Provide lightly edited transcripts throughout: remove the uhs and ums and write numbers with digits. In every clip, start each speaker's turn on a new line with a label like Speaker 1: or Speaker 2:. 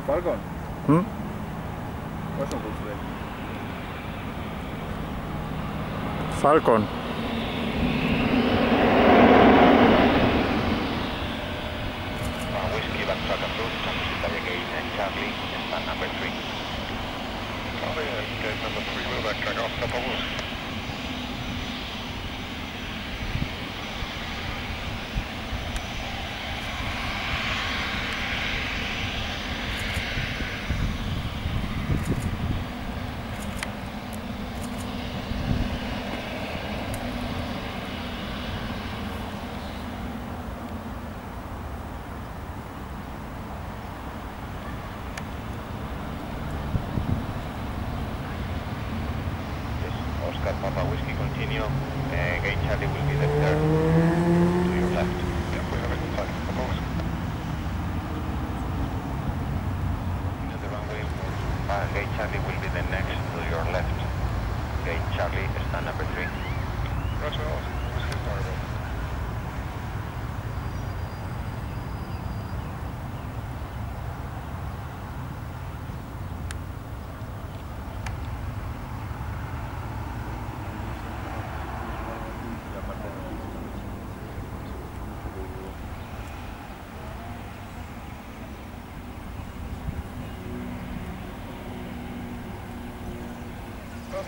Speaker 1: Falcon?
Speaker 2: Hmm?
Speaker 1: What's on today?
Speaker 2: Falcon.
Speaker 3: Whiskey, Backtrack approved, San Gate and Charlie, stand number 3.
Speaker 4: Charlie, gate number 3, we'll backtrack off Papa Whiskey.
Speaker 3: Oscar Papa Whiskey, continue. Gate Charlie will be the third to your left.
Speaker 4: Yep, we have it in sight, Papa Whiskey.
Speaker 3: The runway, Gate Charlie will be the next to your left. Gate Charlie, stand number 3.
Speaker 4: Roger, Whiskey starboard.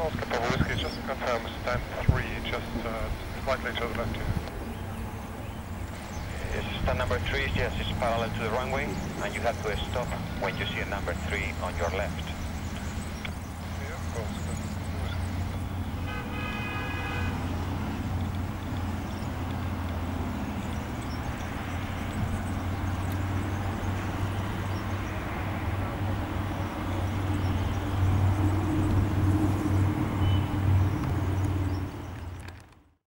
Speaker 4: Oscar Papa Whiskey, just to confirm, stand 3, just slightly to the left here.
Speaker 3: Stand number 3, yes, it's parallel to the runway, and you have to stop when you see a number 3 on your left.